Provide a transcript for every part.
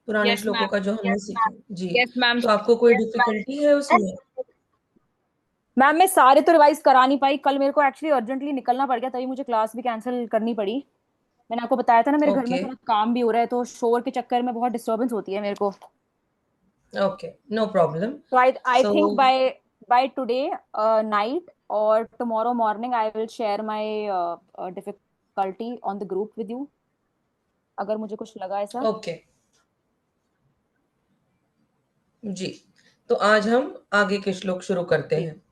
पुराने यस श्लोकों मैम। का जो हमने सीखा जी। Yes ma'am. तो आपको कोई डिफिकल्टी है उसमें? मैम मैं सारे तो रिवाइज करा नहीं पाई, कल मेरे को एक्चुअली अर्जेंटली निकलना पड़ गया, तभी मुझे क्लास भी कैंसिल करनी पड़ी। मैंने आपको बताया था ना, मेरे घर में ओके थोड़ा काम भी हो रहा है, तो शोर के चक्कर में बहुत डिस्टरबेंस होती है मेरे को। Okay, no problem. तो I so think by today night और tomorrow morning I will share my difficulty on the group with you, अगर मुझे कुछ लगा ऐसा। ओके जी, तो आज हम आगे के श्लोक शुरू करते जी। हैं।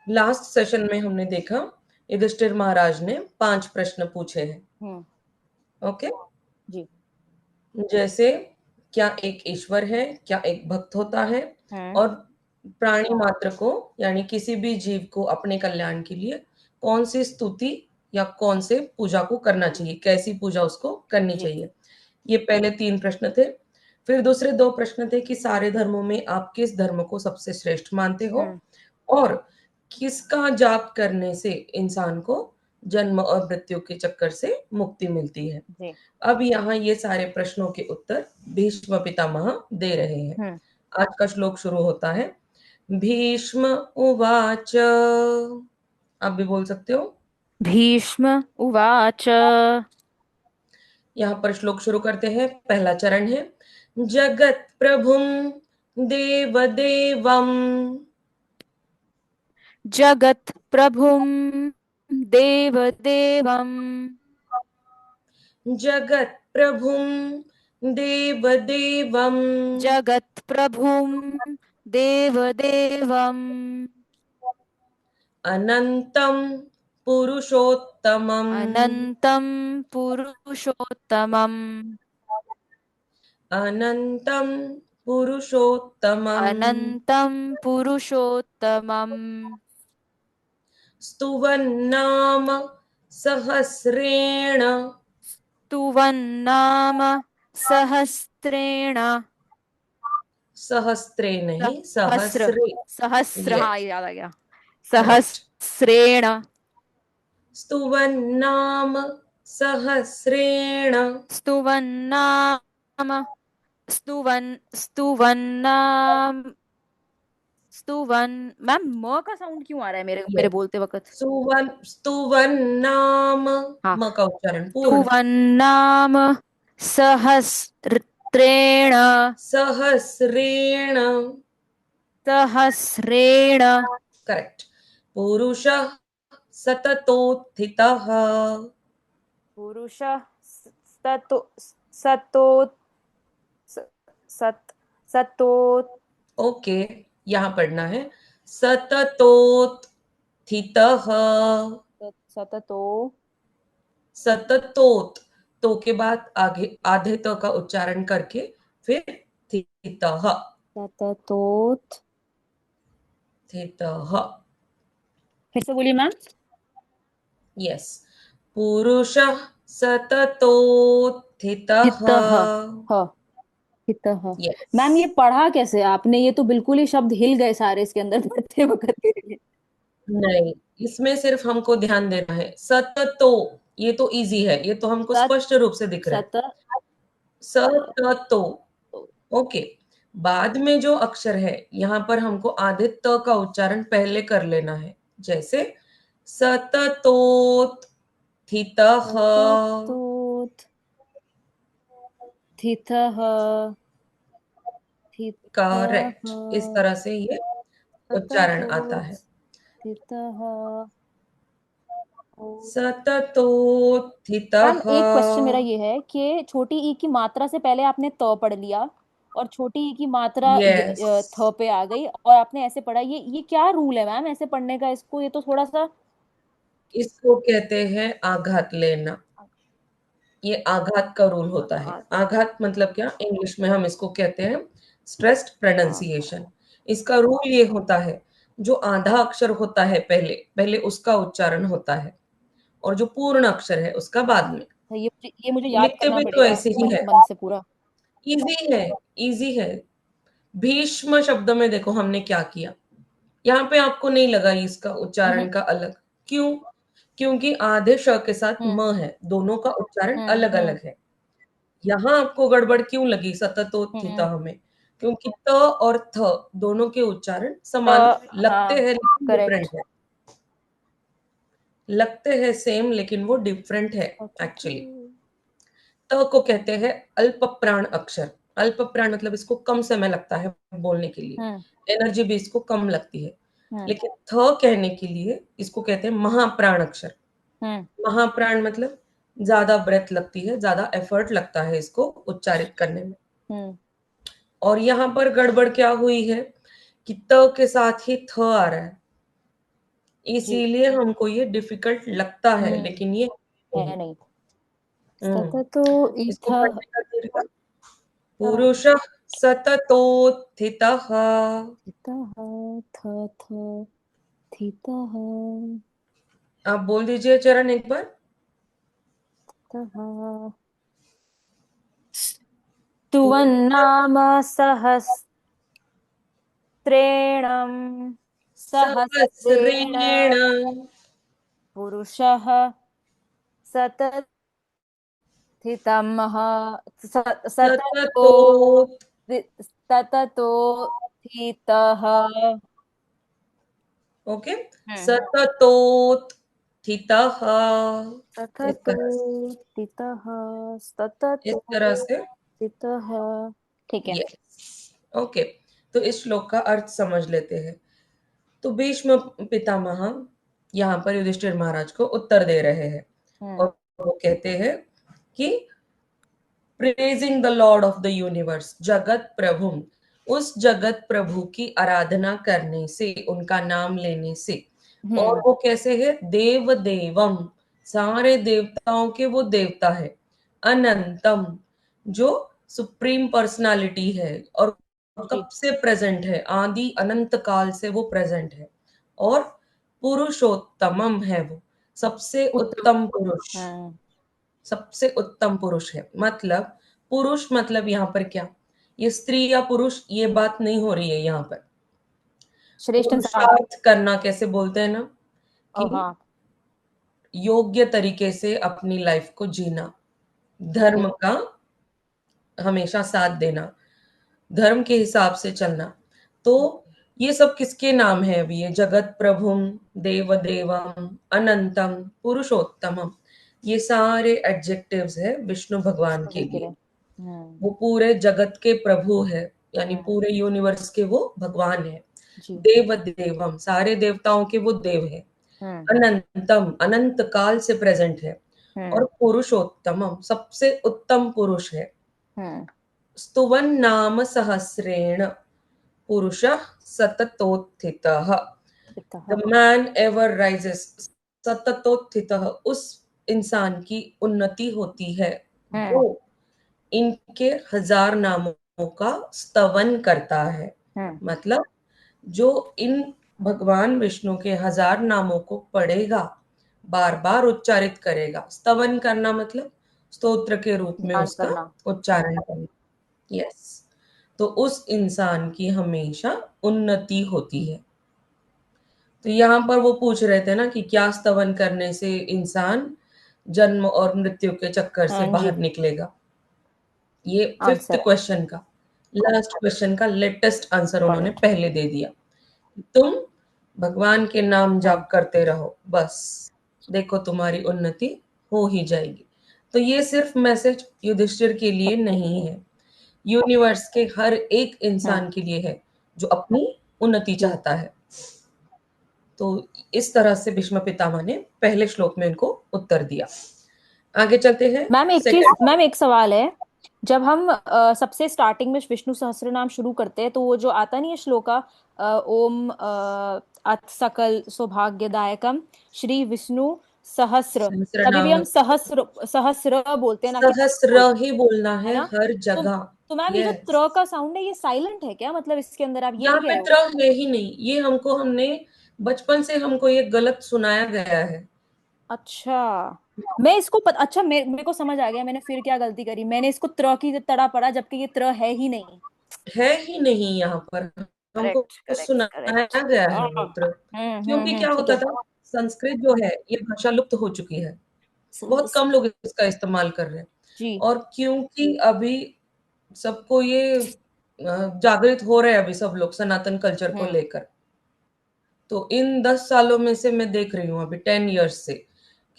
लास्ट सेशन में हमने देखा युधिष्ठिर महाराज ने 5 प्रश्न पूछे हैं। हम्म। ओके, जी। जैसे क्या एक ईश्वर है, क्या एक भक्त होता है, हम्म। और प्राणी मात्र को यानी किसी भी जीव को अपने कल्याण के लिए कौन सी स्तुति या कौन से पूजा को करना चाहिए, कैसी पूजा उसको करनी जी। चाहिए। ये पहले 3 प्रश्न थे। फिर दूसरे 2 प्रश्न थे कि सारे धर्मों में आप किस धर्म को सबसे श्रेष्ठ मानते हो, हम्म। और किसका जाप करने से इंसान को जन्म और मृत्यु के चक्कर से मुक्ति मिलती है। जी। अब यहाँ ये सारे प्रश्नों के उत्तर भीष्म पितामह दे रहे हैं। हम्म। आज का श्लोक शुरू होता है भीष्म उवाच। आप भी बोल सकते हो। भीष्म उवाच। यहाँ पर श्लोक शुरू करते हैं। पहला चरण है जगत प्रभुम देवदेवम। जगत प्रभुं देवदेवम्। जगत प्रभुम देवदेवम। जगत प्रभुं देवदेवम्। अनंतम पुरुषोत्तमम। अनन्तं पुरुषोत्तमम्। अनंतम पुरुषोत्तमम। अनन्तं पुरुषोत्तमम्। स्तुवन्नाम सहस्रेण। स्तुवन्नाम सहस्रेण। सहस्त्रे नहीं, सहस्र। सहस्रे। सहस्र, हाँ यस, याद आ गया। करेक्ट। सहस्रेण। स्तुवन्नाम सहस्रेण। स्तुवन्नाम। स्तुवन् स्तुवन्। मैम म का साउंड क्यों आ रहा है मेरे मेरे यस, बोलते वक्त? स्तुवन्नाम। हाँ। म का उच्चारण पूर्ण। स्तुवन्नाम सहस्रेण। सहस्रेण। सहस्रेण। करेक्ट। पुरुषः सततोत्थितः। पुरुषः सतो सतो सत सतो ओके, यहाँ पढ़ना है सततोत्थितः। सततो सततोत, तो के बाद आगे आधे त का उच्चारण करके फिर थितः। सततोत। थितः। फिर से बोलिए मैम। यस, पुरुषः सततोत्थितः। हितः। ह। हितः। यस, मैम ये पढ़ा कैसे आपने? ये तो बिल्कुल ही शब्द हिल गए सारे इसके अंदर पढ़ते वक्त मेरे लिए। नहीं, इसमें सिर्फ हमको ध्यान देना है सततो। ये तो इजी है, ये तो हमको सत स्पष्ट रूप से दिख रहा है। सत सततो। ओके, बाद में जो अक्षर है यहाँ पर हमको आधे त का उच्चारण पहले कर लेना है। जैसे सततोत थितः। सततोत थितः। थितः। करेक्ट, इस तरह से ये उच्चारण आता सततोत है। थितः। सततोत मैम थितः। एक क्वेश्चन मेरा ये है कि छोटी ई की मात्रा से पहले आपने त पढ़ लिया, और छोटी ई की मात्रा यस, थ पे आ गई, और आपने ऐसे पढ़ा। ये क्या रूल है मैम ऐसे पढ़ने का? इसको ये तो थोड़ा सा। इसको कहते हैं आघात लेना। ये आघात का रूल होता है। आघात। आघात मतलब क्या, इंग्लिश में हम इसको कहते हैं स्ट्रेस्ड प्रोनाउंसिएशन। आघात। इसका रूल ये होता है, जो आधा अक्षर होता है पहले पहले उसका उच्चारण होता है, और जो पूर्ण अक्षर है उसका बाद में। ये मुझे याद लिखते करना हुए तो पड़ेगा ऐसे ही है। मन से पूरा। इजी है, इजी है। भीष्म शब्द में देखो हमने क्या किया। यहाँ पे आपको नहीं लगा इसका हम्म। उच्चारण का अलग। क्यों? क्योंकि आधे श के साथ हम्म। म है, दोनों का उच्चारण अलग हम्म। अलग है। यहाँ आपको गड़बड़ क्यों लगी सततोत्थितः में? क्योंकि त और थ दोनों के उच्चारण समान लगते हाँ हैं लेकिन डिफरेंट करेक्ट। है। लगते हैं सेम लेकिन वो डिफरेंट है एक्चुअली। त को कहते हैं अल्प प्राण अक्षर। अल्प प्राण मतलब इसको कम समय लगता है बोलने के लिए, एनर्जी भी इसको कम लगती है। लेकिन थ कहने के लिए इसको कहते हैं महाप्राण अक्षर। महाप्राण मतलब ज्यादा ब्रेथ लगती है, ज्यादा एफर्ट लगता है इसको उच्चारित करने में। और यहाँ पर गड़बड़ क्या हुई है कि त के साथ ही थ आ रहा है, इसीलिए हमको ये डिफिकल्ट लगता है लेकिन ये नहीं है है। नहीं। हम्म, सततो इसको इतः पढ़ने का तरीका, पुरुषः सततोत्थितः। इतः थ थ थितः आप बोल दीजिए चरण एक बार। तः स्तुवन्नाम सहस्रेण सहस्रेण पुरुषः सतथितमः सततो सततोत् तततो थितः। ओके, सततोत्थितः। इस तततो तरह से, थितः इस तततो तरह से। थितः। ठीक है। Yes, okay. तो इस श्लोक का अर्थ समझ लेते हैं। तो भीष्म पितामह यहाँ पर युधिष्ठिर महाराज को उत्तर दे रहे हैं और वो कहते हैं कि praising the Lord of the universe, जगत प्रभु, उस जगत प्रभु की आराधना करने से, उनका नाम लेने से। और वो कैसे है? देव देवम, सारे देवताओं के वो देवता है। अनंतम, जो सुप्रीम पर्सनालिटी है और कब से प्रेजेंट है, आदि अनंत काल से वो प्रेजेंट है। और पुरुषोत्तमम है वो, सबसे उत्तम पुरुष, सबसे उत्तम पुरुष है। मतलब पुरुष मतलब यहाँ पर क्या, ये स्त्री या पुरुष ये बात नहीं हो रही है यहाँ पर। श्रेष्ठ इंसान। पुरुषार्थ करना कैसे बोलते हैं ना, कि हाँ। योग्य तरीके से अपनी लाइफ को जीना, धर्म का हमेशा साथ देना, धर्म के हिसाब से चलना। तो ये सब किसके नाम है? अभी ये जगत प्रभुम, देव देवम, अनंतम, पुरुषोत्तमम, ये सारे एडजेक्टिव्स है विष्णु भगवान के लिए। वो पूरे जगत के प्रभु है, यानी पूरे यूनिवर्स के वो भगवान है। देव देवम, सारे देवताओं के वो देव है। अनंतम, अनंत काल से प्रेजेंट है। और पुरुषोत्तमम, सबसे उत्तम पुरुष है। स्तुवन नाम सहस्रेण पुरुषः सततोत्थितः। द मैन एवर राइजेस, सततोत्थितः, उस इंसान की उन्नति होती है जो इनके 1000 नामों का स्तवन करता है। मतलब जो इन भगवान विष्णु के 1000 नामों को पढ़ेगा, बार बार उच्चारित करेगा। स्तवन करना मतलब स्तोत्र के रूप में उसका उच्चारण करना। यस, तो उस इंसान की हमेशा उन्नति होती है। तो यहाँ पर वो पूछ रहे थे ना कि क्या स्तवन करने से इंसान जन्म और मृत्यु के चक्कर से बाहर निकलेगा। ये 5th क्वेश्चन का, लास्ट क्वेश्चन का लेटेस्ट आंसर उन्होंने पहले दे दिया। तुम भगवान के नाम जाप करते रहो, बस देखो तुम्हारी उन्नति हो ही जाएगी। तो ये सिर्फ मैसेज युधिष्ठिर के लिए नहीं है, यूनिवर्स के हर एक इंसान के लिए है जो अपनी उन्नति चाहता है। तो इस तरह से भीष्म पितामह ने पहले श्लोक में इनको उत्तर दिया। आगे चलते हैं। मैम एक सवाल है। जब हम सबसे स्टार्टिंग में विष्णु सहस्त्र नाम शुरू करते हैं तो वो जो आता नहीं है श्लोका, ओम अथ सकल सौभाग्यदायकम श्री विष्णु सहस्र, सहस्र तभी भी नाम, हम सहस्र सहस्र बोलते हैं ना कि सहस्र बोलते ही बोलना है है ना। हर तो जगह। तो मैम ये जो यस, त्र का साउंड है ये साइलेंट है क्या, मतलब इसके अंदर आप यही यहाँ कह पे रहे हो? त्र है ही नहीं, ये हमने बचपन से हमको ये गलत सुनाया गया है। अच्छा मैं इसको अच्छा मेरे को समझ आ गया, मैंने फिर क्या गलती करी, मैंने इसको त्र की तड़ा पड़ा जबकि ये त्र है ही नहीं। है ही नहीं यहाँ पर, करेक्ट हमको करेक्ट करेक्ट। सुनाया गया है मूत्र। क्योंकि क्या ठीक होता है। था, संस्कृत जो है ये भाषा लुप्त हो चुकी है, सही बहुत कम लोग इसका इस्तेमाल कर रहे हैं। जी। और क्योंकि अभी सबको ये जागृत हो रहे हैं अभी सब लोग सनातन कल्चर को हम्म। लेकर। तो इन 10 सालों में से मैं देख रही हूँ अभी 10 इयर्स से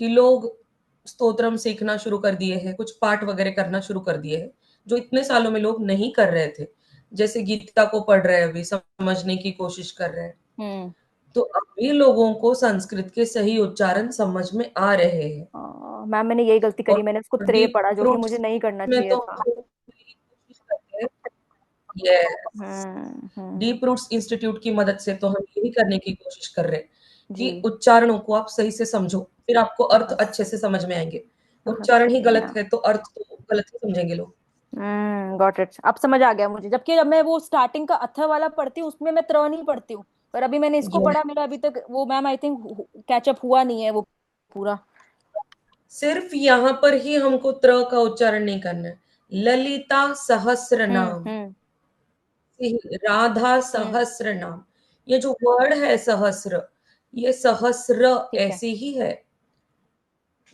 कि लोग स्तोत्रम सीखना शुरू कर दिए हैं, कुछ पाठ वगैरह करना शुरू कर दिए हैं, जो इतने सालों में लोग नहीं कर रहे थे। जैसे गीता को पढ़ रहे हैं अभी, समझने की कोशिश कर रहे हैं। हम्म। तो अभी लोगों को संस्कृत के सही उच्चारण समझ में आ रहे हैं। मैम मैंने यही गलती और करी, मैंने उसको त्रे डीप पढ़ा जो कि मुझे फ्रूट्स नहीं करना में चाहिए तो था। हम यही कोशिश करते हैं। यस, हम्म। डीप रूट्स इंस्टीट्यूट की मदद से तो हम यही करने की कोशिश कर रहे हैं जी। कि उच्चारणों को आप सही से समझो, फिर आपको अर्थ समझ अच्छे से समझ में आएंगे। समझ उच्चारण ही गई गलत मैम। है तो अर्थ तो गलत ही समझेंगे लोग। गॉट इट, अब समझ आ गया मुझे। जबकि जब मैं वो स्टार्टिंग का अथ वाला पढ़ती हूँ उसमें मैं त्र नहीं पढ़ती हूँ, पर अभी मैंने इसको ये पढ़ा, मेरा अभी तक वो मैम आई थिंक कैचअप हुआ नहीं है वो पूरा। सिर्फ यहाँ पर ही हमको त्र का उच्चारण नहीं करना है। ललिता सहस्र नाम, हम्म। राधा हम्म। सहस्र नाम, ये जो वर्ड है सहस्र, ये सहस्र ठीक है। ऐसे ही है,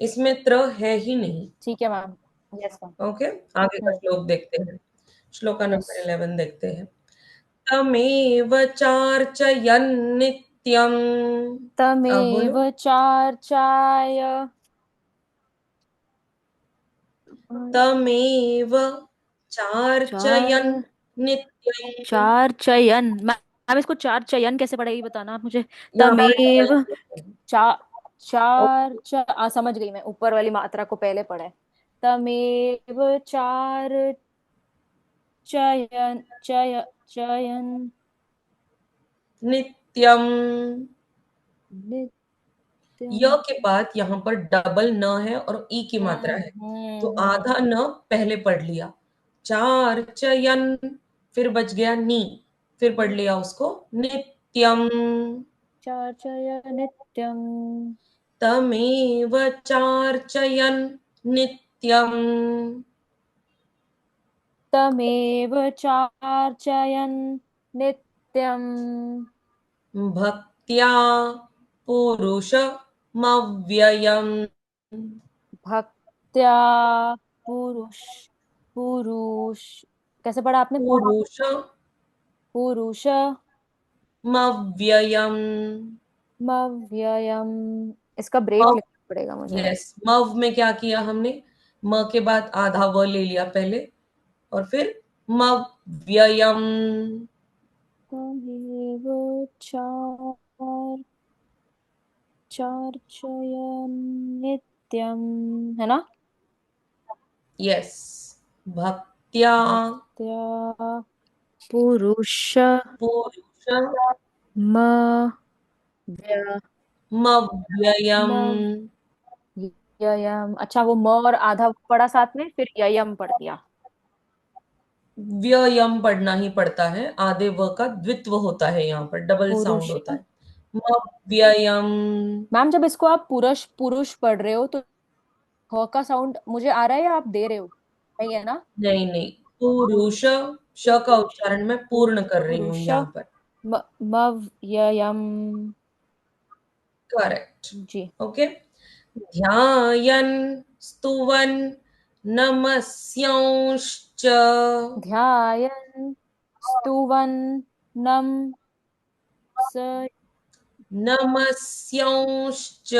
इसमें त्र है ही नहीं। ठीक है मैम। Yes ma'am. ओके, आगे का श्लोक देखते हैं। श्लोका यस। नंबर 11 देखते हैं। तमेव चार्चयन् नित्यम्। आप तमेव बोलो। चार्चाय। तमेव चार्चयन् चार नित्यम्। चार चयन मैम, इसको चार चयन कैसे पढ़ेगी बताना आप मुझे। यहाँ पर तमेव डबल चा समझ गई मैं, ऊपर वाली मात्रा को पहले पढ़े। तमेव चार चयन चयन नित्यम्। य नित्यम। के बाद यहाँ पर डबल न है और ई की मात्रा है, तो आधा न पहले पढ़ लिया। चार चयन, फिर बच गया नी, फिर पढ़ लिया उसको नित्यम। चार चयन नित्यम। तमेव चार्चयन् नित्यम्। तमेव चार्चयन् नित्यम। भक्त्या पुरुषमव्ययम्। भक्त्या पुरुष पुरुष कैसे पढ़ा आपने? पुरुष पुरुषमव्ययम्। मव्ययम। इसका ब्रेक मव, लिखना पड़ेगा मुझे। यस, मव में क्या किया हमने? म के बाद आधा व ले लिया पहले, और फिर मव्ययम्। तमेव चार चार्चयन् नित्यम, है ना? यस, भक्त्या भक्त्या पुरुष म व्य पुरुषमव्ययम्। म ययम। अच्छा, वो म और आधा पढ़ा साथ में, फिर ययम पढ़ दिया। व्ययम पढ़ना ही पड़ता है, आधे व का द्वित्व होता है, यहाँ पर डबल साउंड पुरुष। होता है। मव्ययम्। मैम जब इसको आप पुरुष पुरुष पढ़ रहे हो तो ह का साउंड मुझे आ रहा है या आप दे रहे हो? सही है ना? नहीं नहीं, पुरुष, श का पुरुष उच्चारण मैं पूर्ण कर रही हूँ पुरुष यहाँ पर। मव्ययम। करेक्ट। जी। ओके। ध्यायन् स्तुवन् नमस्यांश्च। ध्यायन् स्तुवन् नम स। नमस्यांश्च।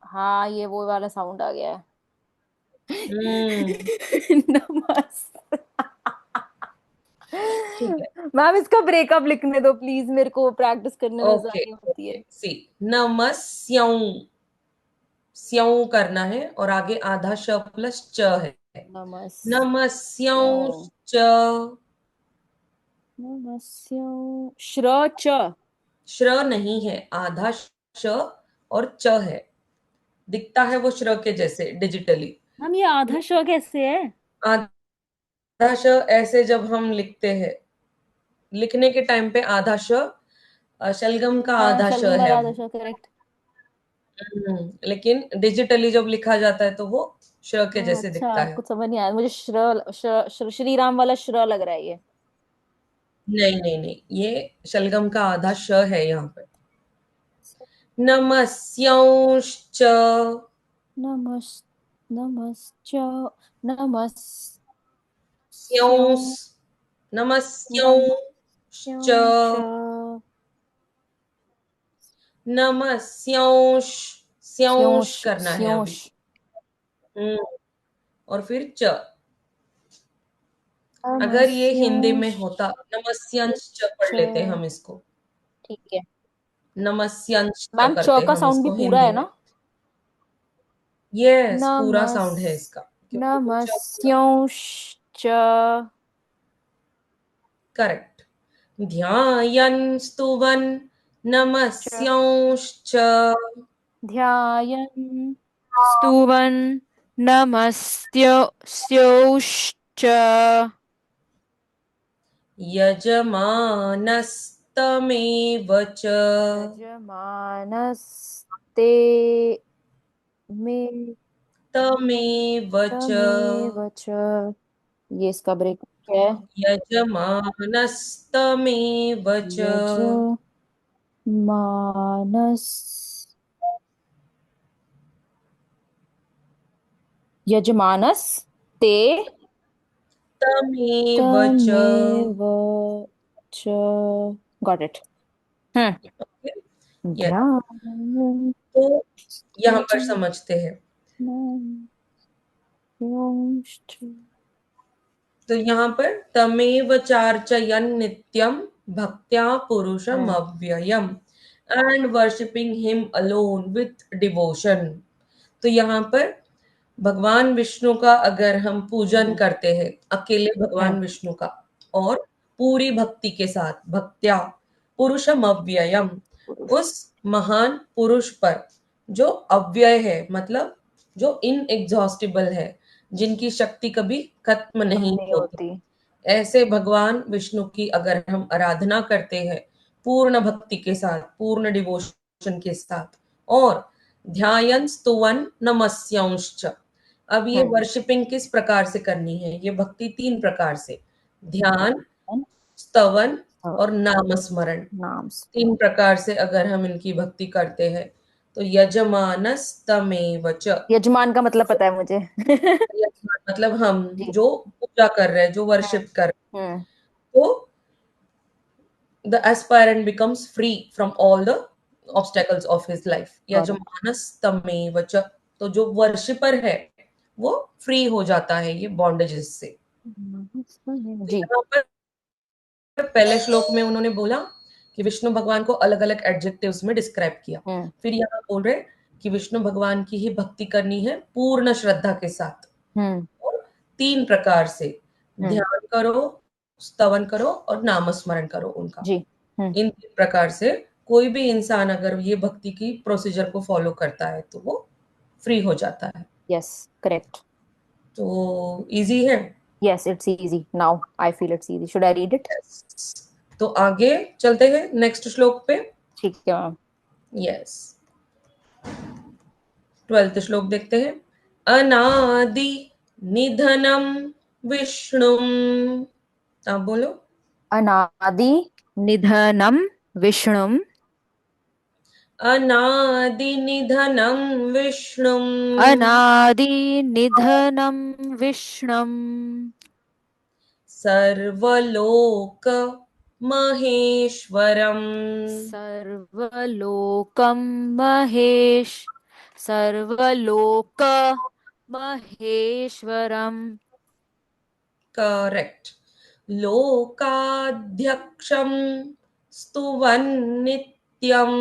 हाँ, ये वो वाला साउंड आ गया हम्म। है। नमस। ठीक है। मैम इसका ब्रेकअप लिखने दो प्लीज, मेरे को प्रैक्टिस करने में ओके आसानी होती है। ओके, सी, नमस्यों, स्यों करना है और आगे आधा श प्लस च है। नमस्यो। नमस्यांश्च। नमस्यो। श्र च। श्र नहीं है, आधा श और च है, दिखता है वो श्र के जैसे डिजिटली। मैम ये आधा श कैसे है? आधा श ऐसे जब हम लिखते हैं, लिखने के टाइम पे आधा श, शलगम का हाँ, आधा श शलगम है वाला आधा वो। श, करेक्ट। लेकिन डिजिटली जब लिखा जाता है तो वो श के जैसे दिखता अच्छा, है। कुछ समझ नहीं आया मुझे। श्री राम वाला श्र लग रहा है ये। नहीं नहीं नहीं, ये शलगम का आधा श है यहाँ पर। नमस्यांश्च। नमस नमश्च नमस् स्योंस, नमस्योंश्च, नमस्योंश्च नमस्योंश, स्योंश स्योंश करना है अभी। स्योंश और फिर च। अगर ये हिंदी में नमस्योंश होता, नमस्यंश च पढ़ लेते हम इसको। ठीक है नमस्यंश च मैम, च करते का हम साउंड भी इसको पूरा हिंदी है में। ना? यस, पूरा नमस् साउंड है इसका, क्योंकि वो च पूरा। नमस्योंश्च करेक्ट। ध्यायन् स्तुवन् च नमस्यांश्च। ध्यायन् स्तुवन् नमस्योश्च यजमानस्तमेव च। यजमानस्ते मे तमेव च। तमेव च। ये इसका ब्रेक है। यजमानस्तमेव च। यजमानस यजमानस ते तमेव च। तमेव च। Got it. हम्म। यस। ध्यान तो यहाँ पर समझते हैं। तो यहाँ पर तमेव चार्चयन् नित्यम भक्त्या पुरुषम अव्ययम and worshipping him alone with devotion. तो यहाँ पर भगवान विष्णु का अगर हम पूजन करते हैं, अकेले भगवान विष्णु का, और पूरी भक्ति के साथ, भक्त्या पुरुषम अव्ययम, उस महान पुरुष पर जो अव्यय है, मतलब जो इनएग्जॉस्टिबल है, जिनकी शक्ति कभी खत्म कम नहीं नहीं होती, होती। ऐसे भगवान विष्णु की अगर हम आराधना करते हैं पूर्ण भक्ति के साथ, पूर्ण डिवोशन के साथ, और ध्यान स्तुवन नमस्यांश्च। अब ये वर्शिपिंग किस प्रकार से करनी है? ये भक्ति तीन प्रकार से, ध्यान, स्तवन और नाम स्मरण, नाम तीन प्रकार से अगर हम इनकी भक्ति करते हैं। तो यजमानस तमेव च। यजमान का मतलब पता है मुझे। यजमान मतलब हम जी। जो पूजा कर रहे हैं, जो हम्म। वर्शिप कर रहे हम्म। हैं। तो the aspirant becomes free from all the obstacles of his life। Got it. यजमानस तमेव च। तो जो वर्शिपर है वो फ्री हो जाता है ये बॉन्डेजेस से। तो जी। यहाँ पर पहले श्लोक में उन्होंने बोला कि विष्णु भगवान को अलग अलग एडजेक्टिव्स में डिस्क्राइब किया। फिर यहाँ बोल रहे कि विष्णु भगवान की ही भक्ति करनी है पूर्ण श्रद्धा के साथ, हम्म। और तीन प्रकार से, हम्म। ध्यान करो, स्तवन करो और नाम स्मरण करो उनका। जी। हम्म। इन तीन प्रकार से कोई भी इंसान अगर ये भक्ति की प्रोसीजर को फॉलो करता है तो वो फ्री हो जाता है। Yes, correct. तो इजी है। Yes, it's easy now. I feel it's easy. Should I read it? Yes. तो आगे चलते हैं नेक्स्ट श्लोक पे। ठीक है मैम। यस, 12th श्लोक देखते हैं। अनादि निधनम विष्णुम। आप बोलो। अनादि निधनम विष्णुम। अनादि निधनम विष्णुम अनादि निधनम विष्णुम। सर्वलोक महेश्वरम। सर्वलोकम महेश सर्वलोक महेश्वरम। करेक्ट। लोकाध्यक्षम स्तुवन्नित्यम।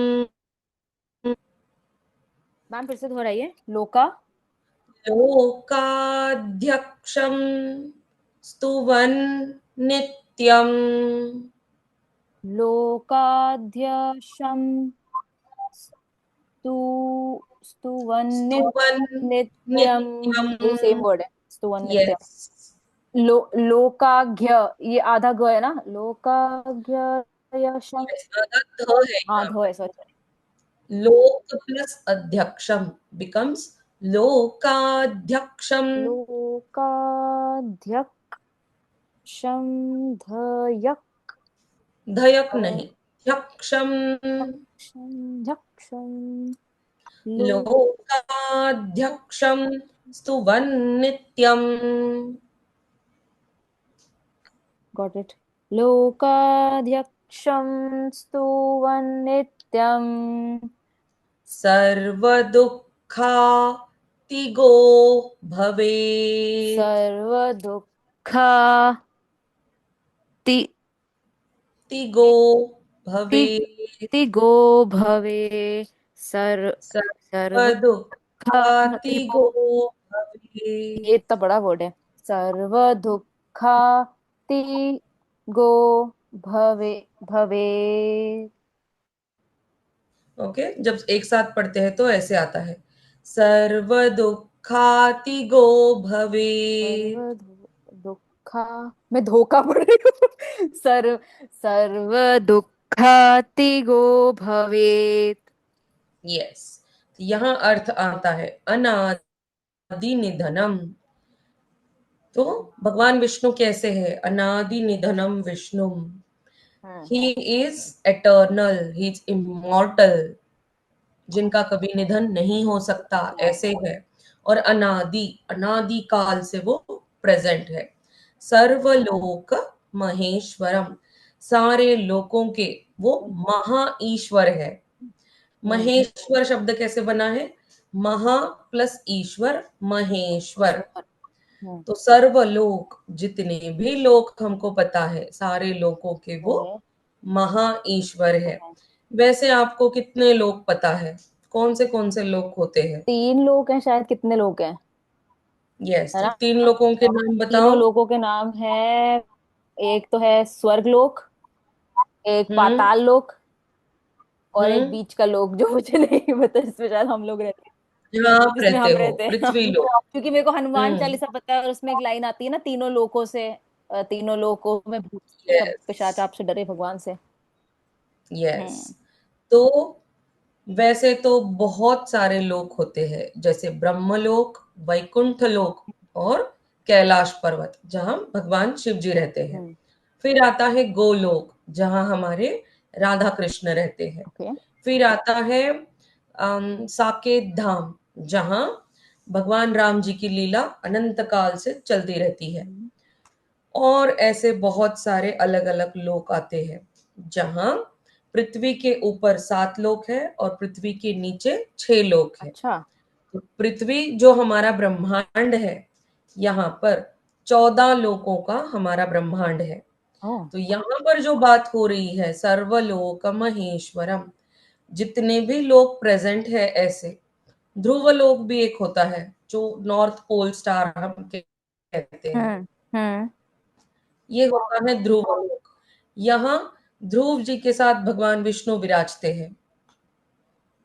मैम फिर से दोहराइए। लोका लोकाध्यक्षम स्तुवन्नित्यम। लोकाध्यक्षम स्तु स्तुवन नित्यम। स्तुवन्नित्यम। ये सेम वर्ड है, स्तुवन नित्यम। यस। लोकाघ्य, ये आधा ग है ना? लोकाघ्य यशम। यस, आधा ध है यहाँ आधो पर। है, सॉरी। लोक प्लस अध्यक्षम बिकम्स लोकाध्यक्षम। लोकाध्यक्षम धयक धयक नहीं, ध्यक्षम। धयक्षम लोकाध्यक्षम स्तुवन् नित्यम्। Got it. लोकाध्यक्षं स्तुवन्नित्यम् सर्वदुःखातिगो भवेत्। सर्वदुःखाति तिगो भवेत्। तिगो भवे सर्वदुःखातिगो सर्वदुःखातिगो। ये भवेत्। इतना बड़ा वर्ड है। सर्वदुःखातिगो भवे भवे। ओके, जब एक साथ पढ़ते हैं तो ऐसे आता है, सर्व दुखातिगो भवेत्। दुखा। मैं धोखा पढ़ रही हूँ। सर्व दुखातिगो भवेत। यस, यहाँ अर्थ आता है अनादि निधनम। तो भगवान विष्णु कैसे है? अनादि निधनम विष्णु। हम्म। He is eternal, he is immortal, जिनका कभी निधन नहीं हो सकता, ऐसे है। और अनादि, अनादि काल से वो प्रेजेंट है। सर्वलोक महेश्वरम, सारे लोकों के वो महा ईश्वर है। हम्म। महेश्वर शब्द कैसे बना है? महा प्लस ईश्वर, महेश्वर। ईश्वर। हम्म। तो सर्वलोक, जितने भी लोक हमको पता है, सारे लोकों के वो वो है। महा ईश्वर वो है। है। वैसे आपको कितने लोक पता है? कौन से लोक होते हैं? 3 लोग हैं शायद, कितने लोग हैं? यस, है तो ना? 3 लोगों के नाम तीनों बताओ। लोगों के नाम है। एक तो है स्वर्ग लोक, एक हम्म। पाताल लोक, और एक हम्म। बीच का लोक जो मुझे नहीं पता, जिसमें शायद हम लोग रहते हैं। जहाँ आप जिसमें रहते हम हो, रहते हैं। पृथ्वी लोक। क्योंकि मेरे को हनुमान हम्म। चालीसा पता है, और उसमें एक लाइन आती है ना, तीनों लोकों से, तीनों लोकों में भूत सब यस। पिशाच आपसे डरे भगवान से। यस। हम्म। तो वैसे तो बहुत सारे लोक होते हैं, जैसे ब्रह्मलोक, वैकुंठ लोक और कैलाश पर्वत, जहां भगवान शिव जी रहते हैं। हम्म। फिर आता है गोलोक, जहां हमारे राधा कृष्ण रहते हैं। ओके। फिर आता है साकेत धाम, जहां भगवान राम जी की लीला अनंत काल से चलती रहती है। और ऐसे बहुत सारे अलग अलग लोक आते हैं, जहां पृथ्वी के ऊपर 7 लोक है और पृथ्वी के नीचे 6 लोक है। अच्छा। तो पृथ्वी जो हमारा ब्रह्मांड है, यहाँ पर 14 लोकों का हमारा ब्रह्मांड है। ओ। तो यहाँ पर जो बात हो रही है, सर्वलोक महेश्वरम, जितने भी लोग प्रेजेंट है ऐसे, ध्रुव लोक भी एक होता है, जो नॉर्थ पोल स्टार हम कहते हैं। हम्म। हम्म। ये होता है ध्रुव लोक। यहाँ ध्रुव जी के साथ भगवान विष्णु विराजते हैं।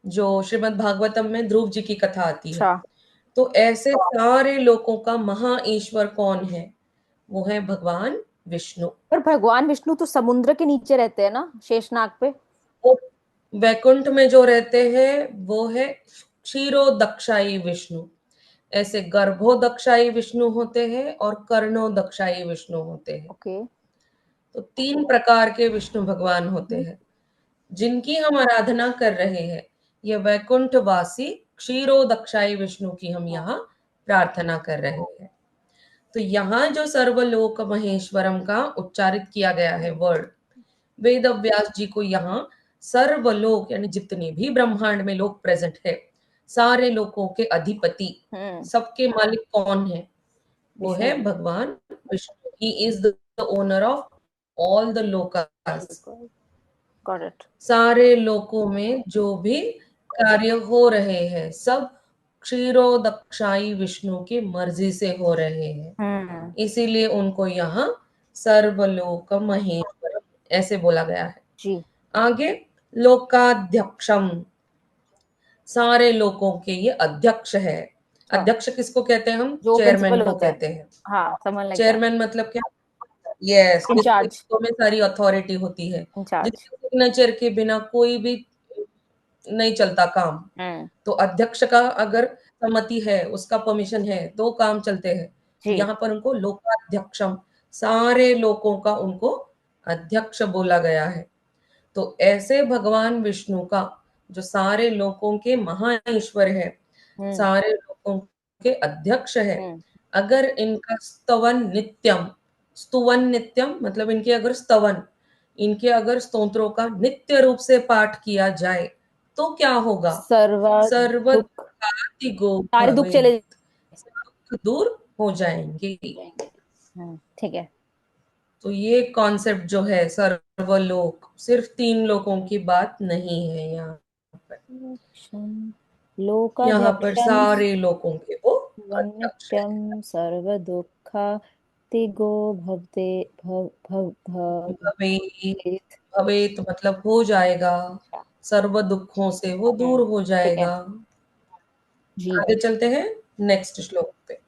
जो श्रीमद् भागवतम में ध्रुव जी की कथा आती है। अच्छा। तो ऐसे सारे लोकों का महा ईश्वर कौन है? वो है भगवान विष्णु। पर भगवान विष्णु तो समुद्र के नीचे रहते हैं ना, शेषनाग पे। वो वैकुंठ में जो रहते हैं वो है क्षीरोदक्षाई विष्णु। ऐसे गर्भोदक्षाई विष्णु होते हैं और कर्णोदक्षाई विष्णु होते हैं। ओके। तो 3 प्रकार के विष्णु भगवान होते हैं, जिनकी हम आराधना कर रहे हैं। ये वैकुंठवासी क्षीरोदक्षाई विष्णु की हम यहाँ प्रार्थना कर रहे हैं। तो यहाँ जो सर्वलोक महेश्वरम का उच्चारित किया गया है वर्ड, वेद व्यास जी को यहाँ सर्वलोक यानी जितने भी ब्रह्मांड में लोग प्रेजेंट है, सारे लोकों के अधिपति, हम्म। सबके मालिक कौन है? वो है विष्णु। भगवान Vishnu. He is the owner of all the Lucas. Got it. सारे लोकों में जो भी कार्य हो रहे हैं, सब क्षीरोदक्षाई विष्णु की मर्जी से हो रहे हैं। हम्म। इसीलिए उनको यहाँ सर्वलोक महेश्वरम ऐसे बोला गया है। जी। आगे, लोकाध्यक्षम, सारे लोकों के ये अध्यक्ष है। अच्छा। अध्यक्ष किसको कहते हैं? हम जो चेयरमैन प्रिंसिपल को होता है। कहते हैं। हाँ, समझ लग गया। चेयरमैन मतलब क्या? यस, जिसके इंचार्ज। हाथों में सारी अथॉरिटी होती है, इंचार्ज। जिसके सिग्नेचर के बिना कोई भी नहीं चलता काम। हम्म। तो अध्यक्ष का अगर सम्मति है, उसका परमिशन है, तो काम चलते हैं। तो जी। यहाँ पर उनको लोकाध्यक्षम, सारे लोकों का उनको अध्यक्ष बोला गया है। तो ऐसे भगवान विष्णु का, जो सारे लोकों के महा ईश्वर है, हम्म। सारे लोकों के अध्यक्ष है, हम्म अगर इनका स्तुवन नित्यम मतलब इनके अगर स्तोत्रों का नित्य रूप से पाठ किया जाए तो क्या होगा? सर्व सर्व दुख, दुखातिगो सारे दुख चले भवेत्, दुख दूर हो जाएंगे। जाएंगे। ठीक है। तो ये कॉन्सेप्ट जो है सर्वलोक, सिर्फ 3 लोगों की बात नहीं है यहाँ पर। यहाँ पर लोकाध्यक्षं सारे लोगों के वो अध्यक्ष है। वन्नित्यं सर्वदुःखातिगो भवते भवेत्, भवेत्। भवेत् मतलब हो जाएगा, सर्व दुखों से वो दूर हो ठीक है जाएगा। जी। आगे चलते हैं नेक्स्ट श्लोक पे।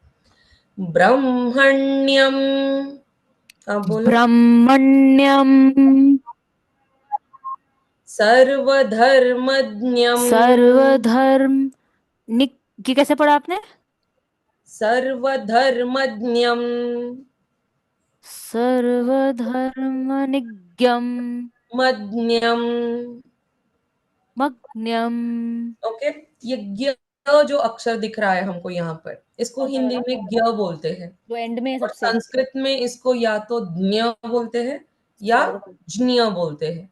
ब्रह्मण्यम, आप बोलो। ब्रह्मण्यम सर्वधर्मज्ञम, सर्वधर्म निक ये कैसे पढ़ा आपने? सर्वधर्मज्ञम, सर्वधर्मनिज्ञम मज्ञम। मग्न्यम। ओके, ये ज्ञ जो अक्षर दिख रहा है हमको यहाँ पर, इसको कौन सा हिंदी वाला में ज्ञ बोलते हैं, जो एंड में है और सबसे? संस्कृत में इसको या तो ज्ञ बोलते हैं या सर्व। ज्ञ बोलते हैं।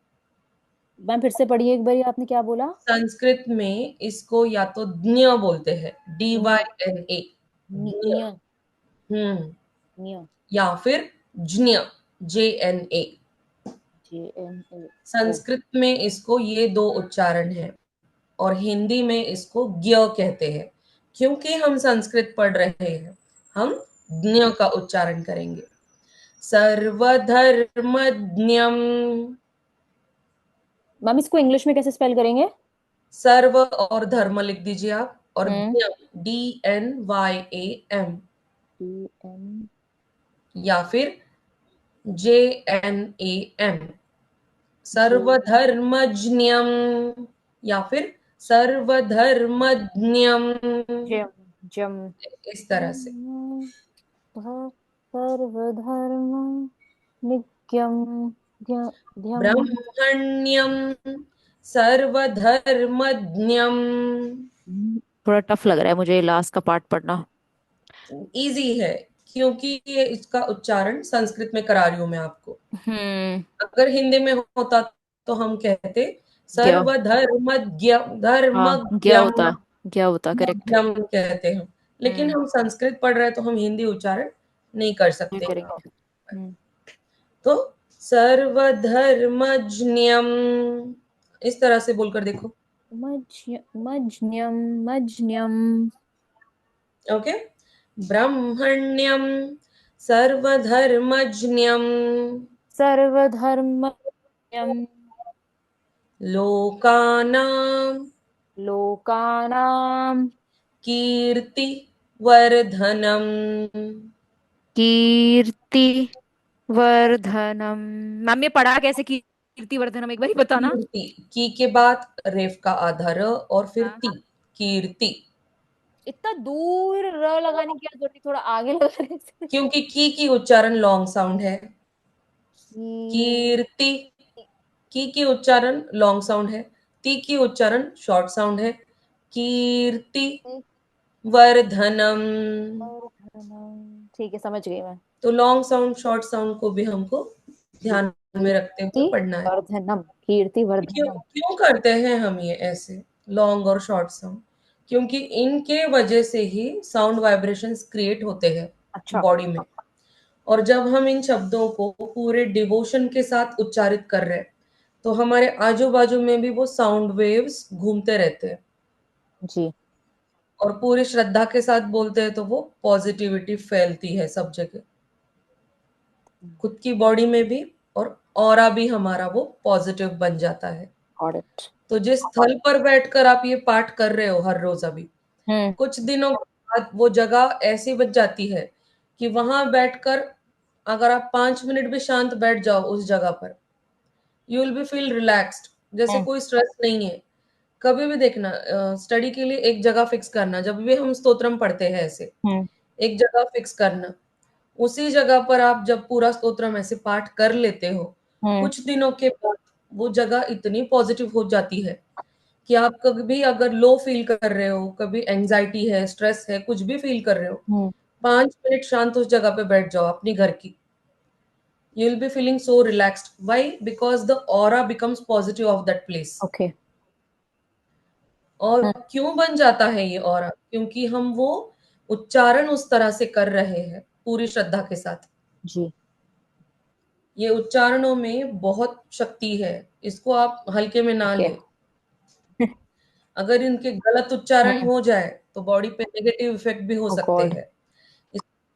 मैम फिर से पढ़िए एक बार, आपने क्या बोला? संस्कृत में इसको या तो ज्ञ बोलते हैं, DYNA, ज्ञ। निय हम्म, निय या फिर ज्ञ, JNA। JNA। ओ। संस्कृत में इसको ये 2 उच्चारण हैं, और हिंदी में इसको ज्ञ कहते हैं। क्योंकि हम संस्कृत पढ़ रहे हैं, हम ज्ञ का उच्चारण करेंगे। सर्वधर्मज्ञम, मैम इसको इंग्लिश में कैसे स्पेल करेंगे? सर्व और धर्म लिख दीजिए आप, और हम्म। ज्ञ, DNYAM, DN। या फिर JNAM, जे सर्वधर्मज्ञम, या फिर सर्वधर्मज्ञम, जम जम इस तरह से। सर्वधर्म नित्यम ध्यम। ब्रह्मण्यम सर्वधर्मज्ञम, थोड़ा टफ लग रहा है मुझे लास्ट का पार्ट पढ़ना। इजी है, क्योंकि ये इसका उच्चारण संस्कृत में करा रही हूं मैं आपको। हम्म। अगर हिंदी में होता तो हम कहते क्या? सर्वधर्मज्ञ, हाँ क्या धर्मज्ञम, होता? क्या होता करेक्ट। मध्यम कहते हैं। लेकिन हम संस्कृत पढ़ रहे हैं तो हम हिंदी उच्चारण नहीं कर ये सकते। करेंगे। तो सर्वधर्मज्ञम, इस तरह से बोलकर देखो। मज्ञम मज्ञम ओके, ब्रह्मण्यम सर्वधर्मज्ञम, सर्वधर्मज्ञम लोकानां लोकानां कीर्ति वर्धनम। कीर्ति वर्धनम। मैम ये पढ़ा कैसे कीर्ति वर्धनम, एक बार ही बताना। कीर्ति, की के बाद रेफ का आधा र, और फिर हाँ ती, कीर्ति। इतना दूर र लगाने की क्या जरूरत थी, थोड़ा आगे लगा रहे थे। क्योंकि की उच्चारण लॉन्ग साउंड है। कीर्ति कीर्ति, की उच्चारण लॉन्ग साउंड है, ती की उच्चारण शॉर्ट साउंड है। कीर्ति वर्धनम। वर्धनम। ठीक है समझ गई मैं। तो लॉन्ग साउंड शॉर्ट साउंड को भी हमको ध्यान में रखते कीर्ति हुए पढ़ना है। वर्धनम कीर्ति क्यों वर्धनम। क्यों करते हैं हम ये ऐसे लॉन्ग और शॉर्ट साउंड? क्योंकि इनके वजह से ही साउंड वाइब्रेशंस क्रिएट होते हैं अच्छा। बॉडी में। और जब हम इन शब्दों को पूरे डिवोशन के साथ उच्चारित कर रहे हैं, तो हमारे आजू बाजू में भी वो साउंड वेव्स घूमते रहते हैं, जी। और पूरी श्रद्धा के साथ बोलते हैं तो वो पॉजिटिविटी फैलती है सब जगह, खुद की बॉडी में भी, और ऑरा भी हमारा वो पॉजिटिव बन जाता है। Got it. तो जिस स्थल पर बैठकर आप ये पाठ कर रहे हो हर रोज, अभी हम्म कुछ दिनों बाद वो जगह ऐसी बच जाती है कि वहां बैठकर अगर आप 5 मिनट भी शांत बैठ जाओ उस जगह पर, you will be feel relaxed, जैसे हम्म कोई स्ट्रेस नहीं है। कभी भी देखना, स्टडी के लिए एक जगह फिक्स करना, जब भी हम स्तोत्रम पढ़ते हैं ऐसे हम्म एक जगह फिक्स करना, उसी जगह पर आप जब पूरा स्तोत्रम ऐसे पाठ कर लेते हो, हम्म कुछ दिनों के बाद वो जगह इतनी पॉजिटिव हो जाती है कि आप कभी अगर लो फील कर रहे हो, कभी एंजाइटी है, स्ट्रेस है, कुछ भी फील कर रहे हो, 5 मिनट शांत उस जगह पे बैठ जाओ अपनी घर की। You will be feeling so relaxed. Why? Because the aura becomes positive of that place. Okay. और क्यों बन जाता है ये ऑरा? क्योंकि हम वो उच्चारण उस तरह से कर रहे हैं पूरी श्रद्धा के साथ। जी। ये उच्चारणों में बहुत शक्ति है, इसको आप हल्के में ना ओके। लें। अगर इनके गलत उच्चारण हो जाए तो बॉडी पे नेगेटिव इफेक्ट भी हो ओ सकते गॉड। हैं।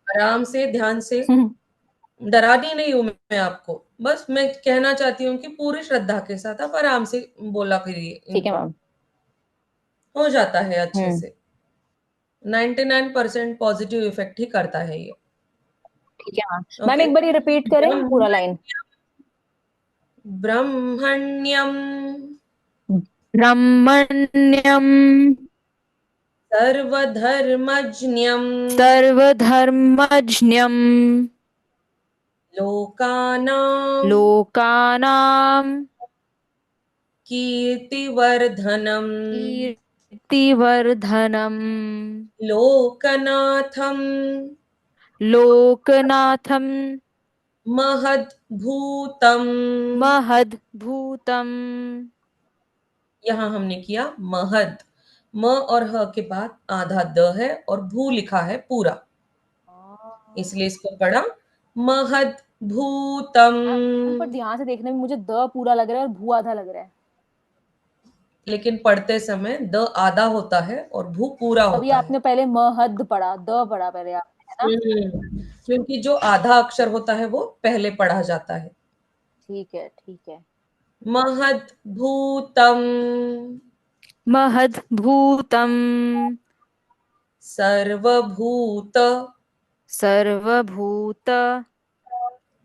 आराम से, ध्यान से, डराती नहीं हूं मैं आपको, बस मैं कहना चाहती हूँ कि पूरी श्रद्धा के साथ आप आराम से बोला करिए ठीक है इनको। मैम। हो जाता है अच्छे हम्म। से। 99% पॉजिटिव इफेक्ट ही करता है ये। ठीक है मैम। Ma'am okay. एक बार ये रिपीट करें पूरा लाइन। ब्रह्मण्यम ब्रह्मण्यम सर्वधर्मज्ञम सर्वधर्मज्ञम लोकानां लोकानां कीर्तिवर्धनम कीर्तिवर्धनम लोकनाथम लोकनाथम महद्भूतम। महद्भूतम। यहां हमने किया महद, म और ह के बाद आधा द है और भू लिखा है पूरा, इसलिए इसको पढ़ा महद्भूतम। मैम पर ध्यान से देखने में मुझे द पूरा लग रहा है और भू आधा लग रहा है। लेकिन पढ़ते समय द आधा होता है और भू पूरा तभी होता है। आपने पहले महद पढ़ा, द पढ़ा पहले आपने, है ना? क्योंकि जो आधा अक्षर होता है वो पहले पढ़ा जाता है। ठीक है, ठीक है। महद्भूतम महद्भूतम सर्वभूत सर्वभूत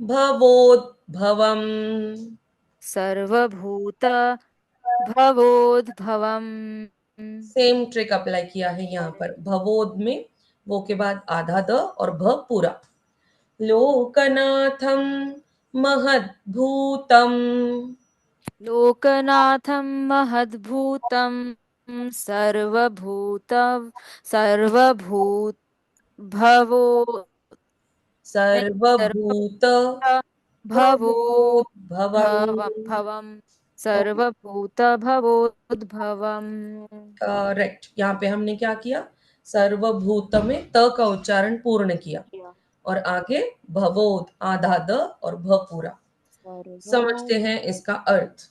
भवोद्भवम्। सर्वभूत भवोद्भवम्। सेम ट्रिक अप्लाई किया है यहाँ पर, भवोद में वो के बाद आधा द और भ पूरा। लोकनाथम महद्भूतम लोकनाथं महद्भूतं सर्वभूत सर्वभूत भवो नहीं, सर्वभूत भवोद्भवम्। भवं सर्वभूत भवोद्भवम्। करेक्ट। यहाँ पे हमने क्या किया, सर्वभूत में त का उच्चारण पूर्ण किया और आगे भवोद आधा द और भ पूरा। समझते हैं इसका अर्थ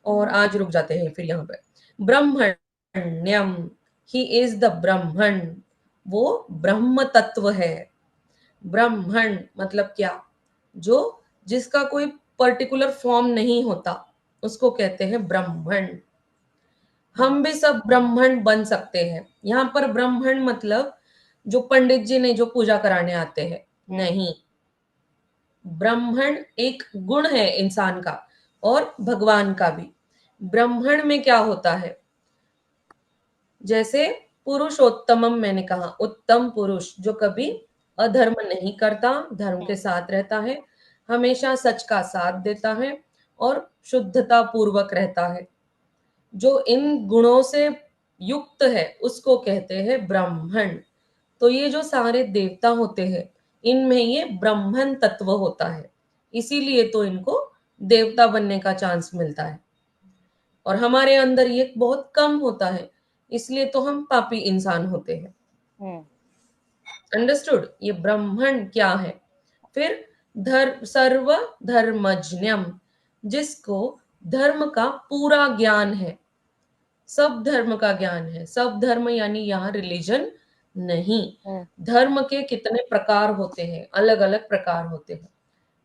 और आज रुक जाते हैं फिर यहाँ पे। ब्रह्मण्यम, ही इज द ब्रह्मण, वो ब्रह्म तत्व है। ब्रह्मण मतलब क्या? जो जिसका कोई पर्टिकुलर फॉर्म नहीं होता उसको कहते हैं ब्रह्मण। हम भी सब ब्राह्मण बन सकते हैं। यहाँ पर ब्राह्मण मतलब जो पंडित जी ने जो पूजा कराने आते हैं, नहीं। ब्राह्मण एक गुण है इंसान का और भगवान का भी। ब्राह्मण में क्या होता है, जैसे पुरुषोत्तमम मैंने कहा, उत्तम पुरुष जो कभी अधर्म नहीं करता, धर्म के साथ रहता है, हमेशा सच का साथ देता है और शुद्धता पूर्वक रहता है, जो इन गुणों से युक्त है उसको कहते हैं ब्राह्मण। तो ये जो सारे देवता होते हैं इनमें ये ब्राह्मण तत्व होता है, इसीलिए तो इनको देवता बनने का चांस मिलता है। और हमारे अंदर ये बहुत कम होता है, इसलिए तो हम पापी इंसान होते हैं। अंडरस्टूड? ये ब्राह्मण क्या है? फिर सर्व धर्मज्ञम, जिसको धर्म का पूरा ज्ञान है, सब धर्म का ज्ञान है। सब धर्म यानी यहाँ रिलीजन नहीं, धर्म के कितने प्रकार होते हैं, अलग अलग प्रकार होते हैं।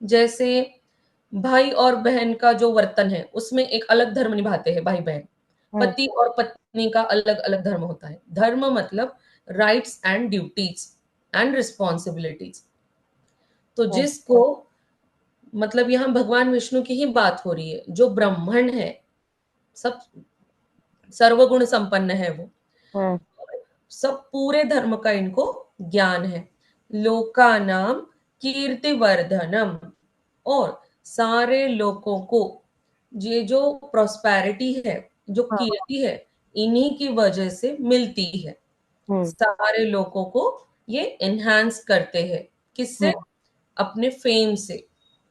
जैसे भाई और बहन का जो वर्तन है उसमें एक अलग धर्म निभाते हैं भाई बहन। पति और पत्नी का अलग अलग धर्म होता है। धर्म मतलब rights and duties and responsibilities. तो जिसको मतलब यहाँ भगवान विष्णु की ही बात हो रही है, जो ब्राह्मण है, सब सर्वगुण संपन्न है वो, सब पूरे धर्म का इनको ज्ञान है। लोकानाम कीर्तिवर्धनम, और सारे लोगों को ये जो प्रोस्पेरिटी है जो हाँ। कीर्ति है इन्हीं की वजह से मिलती है। हम्म। सारे लोगों को ये एनहांस करते हैं। किससे? हम्म। अपने फेम से।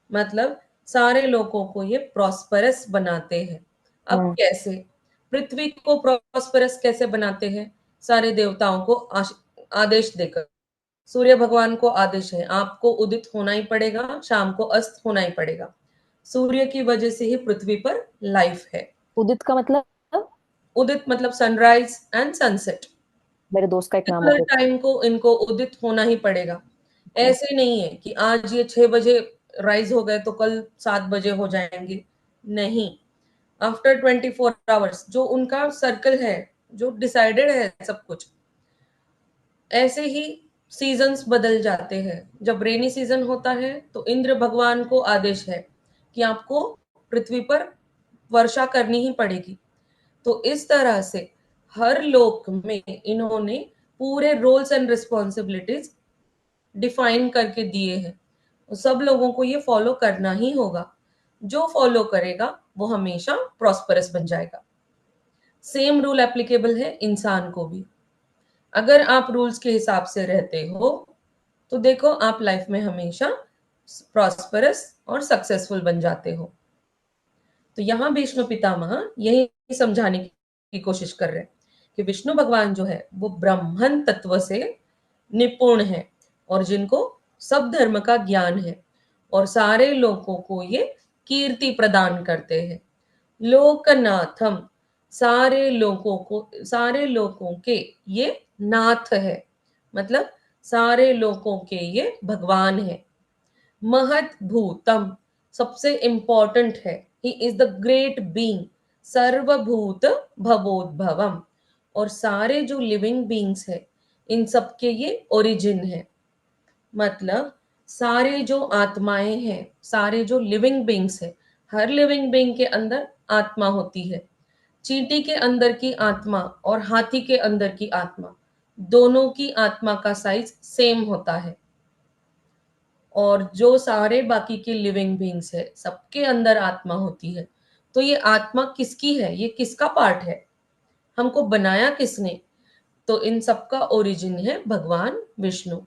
मतलब सारे लोगों को ये प्रॉस्परस बनाते हैं। अब हम्म। कैसे? पृथ्वी को प्रॉस्परस कैसे बनाते हैं? सारे देवताओं को आदेश देकर। सूर्य भगवान को आदेश है, आपको उदित होना ही पड़ेगा, शाम को अस्त होना ही पड़ेगा। सूर्य की वजह से ही पृथ्वी पर लाइफ है। उदित का मतलब? उदित मतलब सनराइज एंड सनसेट। मेरे दोस्त का एक नाम हर उदित टाइम को इनको उदित होना ही पड़ेगा। है। ऐसे नहीं है कि आज ये 6 बजे राइज हो गए तो कल 7 बजे हो जाएंगे। नहीं, आफ्टर 24 आवर्स जो उनका सर्कल है, जो डिसाइडेड है सब कुछ, ऐसे ही सीजन्स बदल जाते हैं। जब रेनी सीजन होता है तो इंद्र भगवान को आदेश है कि आपको पृथ्वी पर वर्षा करनी ही पड़ेगी। तो इस तरह से हर लोक में इन्होंने पूरे रोल्स एंड रिस्पॉन्सिबिलिटीज डिफाइन करके दिए हैं। तो सब लोगों को ये फॉलो करना ही होगा। जो फॉलो करेगा वो हमेशा प्रॉस्परस बन जाएगा। सेम रूल एप्लीकेबल है इंसान को भी। अगर आप रूल्स के हिसाब से रहते हो तो देखो आप लाइफ में हमेशा प्रॉस्परस और सक्सेसफुल बन जाते हो। तो यहाँ भीष्म पितामह यही समझाने की कोशिश कर रहे हैं कि विष्णु भगवान जो है वो ब्राह्मण तत्व से निपुण है और जिनको सब धर्म का ज्ञान है और सारे लोगों को ये कीर्ति प्रदान करते हैं। लोकनाथम, सारे लोगों के ये नाथ है। मतलब सारे लोगों के ये भगवान है। महत भूतम, सबसे इंपॉर्टेंट है, he is the great being. सर्वभूत भवोद्भवम, और सारे जो लिविंग बीइंग्स है इन सबके ये ओरिजिन है। मतलब सारे जो आत्माएं हैं, सारे जो लिविंग बीइंग्स है, हर लिविंग बीइंग के अंदर आत्मा होती है। चींटी के अंदर की आत्मा और हाथी के अंदर की आत्मा, दोनों की आत्मा का साइज सेम होता है। और जो सारे बाकी के लिविंग बीइंग्स है सबके अंदर आत्मा होती है। तो ये आत्मा किसकी है? ये किसका पार्ट है? हमको बनाया किसने? तो इन सबका ओरिजिन है भगवान विष्णु।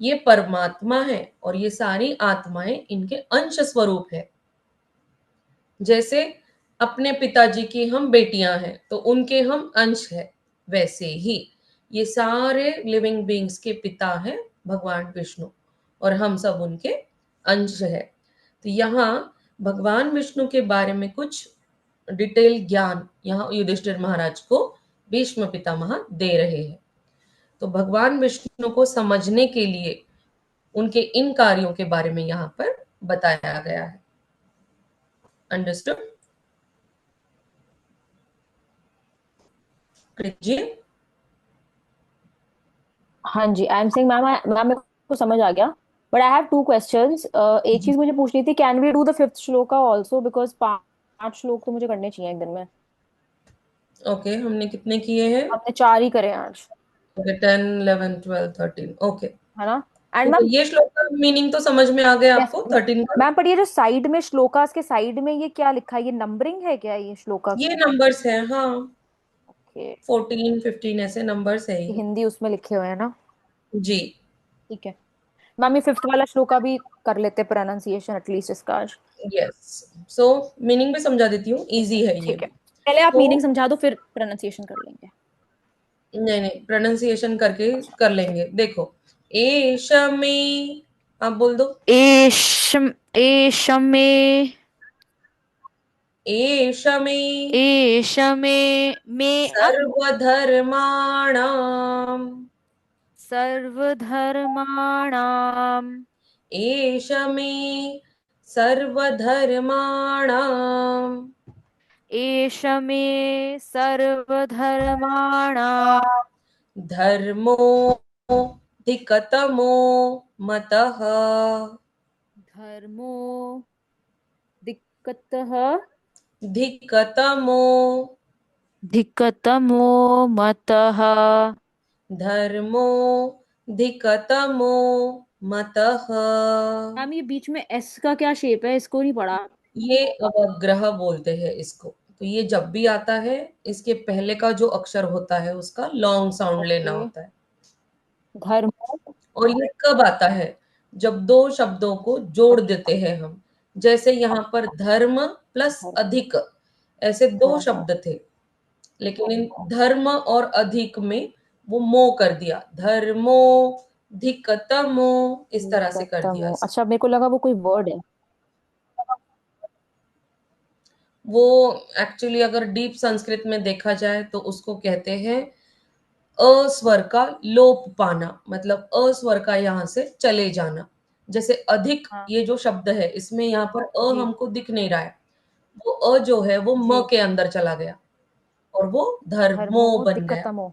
ये परमात्मा है और ये सारी आत्माएं इनके अंश स्वरूप है। जैसे अपने पिताजी की हम बेटियां हैं तो उनके हम अंश है, वैसे ही ये सारे लिविंग बीइंग्स के पिता हैं भगवान विष्णु और हम सब उनके अंश है। तो यहाँ भगवान विष्णु के बारे में कुछ डिटेल ज्ञान यहाँ युधिष्ठिर महाराज को भीष्म पितामह दे रहे हैं। तो भगवान विष्णु को समझने के लिए उनके इन कार्यों के बारे में यहाँ पर बताया गया है। अंडरस्टूड जी? हाँ जी, I am saying ma'am, ma'am मेरे को समझ आ गया। But I have two questions. एक जी चीज मुझे पूछनी थी, can we do the fifth shloka also, because 5 श्लोक तो मुझे करने चाहिए एक दिन में। ओके, हमने कितने किए हैं? हमने 4 ही करे आज, ओके, 10, 11, 12, 13। ओके, है ना? एंड ठीक है। मैम, ये श्लोक का मीनिंग तो समझ में आ गया यस आपको 13 का? मैम, पर ये जो साइड में श्लोकास के साइड में ये क्या लिखा है, ये नंबरिंग है क्या ये श्लोका ये की? नंबर्स हैं, हाँ। ओके। 14, 15 ऐसे नंबर्स है ये। हिंदी उसमें लिखे हुए हैं ना? जी। ठीक है मैम, ये फिफ्थ वाला श्लोका भी कर लेते, प्रोनाउंसिएशन एटलीस्ट इसका आज। यस। सो मीनिंग भी समझा देती हूँ, इजी है ये ठीक है, भी। पहले आप तो मीनिंग समझा दो, फिर प्रोनाउंसिएशन कर लेंगे। नहीं नहीं, प्रोनाउंसिएशन करके अच्छा। कर लेंगे। देखो, एश में, आप बोल दो। एशम, एशमे, एश में एशमे, में आप सर्वधर्माणाम, सर्वधर्माणाम, एष मे सर्वधर्माणाम् एशमे सर्वधर्माणाम, धर्मोऽधिकतमो मतः। धर्मो दिक्कतः, धिकतमो, धिक्कतमो मतः। धर्मोऽधिकतमो मतः। मैम, ये बीच में एस का क्या शेप है, इसको नहीं पढ़ा। ये अवग्रह बोलते हैं इसको, तो ये जब भी आता है, इसके पहले का जो अक्षर होता है उसका लॉन्ग साउंड लेना ओके। होता है। धर्म। और ये कब आता है? जब दो शब्दों को जोड़ अच्छा। देते हैं हम। जैसे यहाँ पर धर्म प्लस धर्म। अधिक, ऐसे दो हाँ हाँ। शब्द थे, लेकिन इन धर्म और अधिक में वो मो कर दिया, धर्मो धिकतमो, इस तरह से कर दिया निकटतमो, इसको। अच्छा मेरे को लगा वो कोई वर्ड है। वो एक्चुअली अगर डीप संस्कृत में देखा जाए तो उसको कहते हैं अ स्वर का लोप पाना, मतलब अ स्वर का यहाँ से चले जाना। जैसे अधिक, हाँ। ये जो शब्द है इसमें यहाँ पर जी। हमको दिख नहीं रहा है, वो जो है वो म जी। के अंदर चला गया और वो धर्मो धर्मो बन गया। दिक्कतमो। ओ।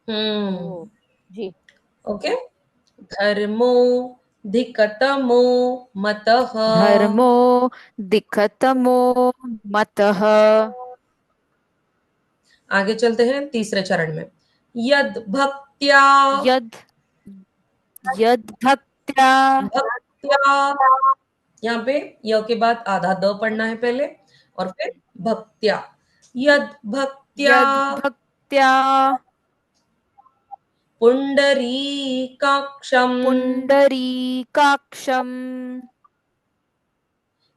हम्म। जी। ओके। धर्मो धिकतमो मतः। धर्मो दिक्कतमो मतः। आगे चलते हैं तीसरे चरण में। यद भक्त्या, यद। यद भक्त्या। भक्त्या, यहाँ पे य के बाद आधा द पढ़ना है पहले, और फिर भक्त्या। यद भक्त्या यद भक्त्या पुंडरीकाक्षम, पुंडरीकाक्षम।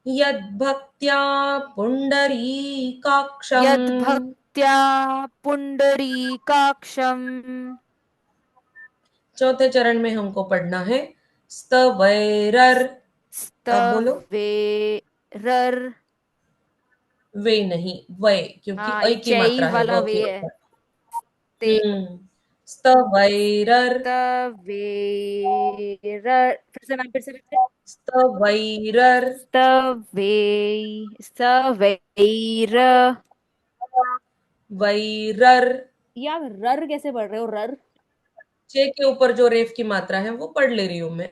यद भक्त्या पुंडरीकाक्षम। यद भक्त्या पुंडरीकाक्षम। चौथे चरण में हमको पढ़ना है स्तवैरर। अब बोलो। स्तवेरर। वे नहीं, वै, क्योंकि हाँ, ऐ ये की चई मात्रा है वाला व वे के है। ऊपर। ते। स्तवैरर, स्तवेरर, फिर से मैम। स्तवैरर, स्तवैर। वैरर। ये आप रर कैसे पढ़ रहे हो, रर? चे के ऊपर जो रेफ की मात्रा है वो पढ़ ले रही हूं मैं।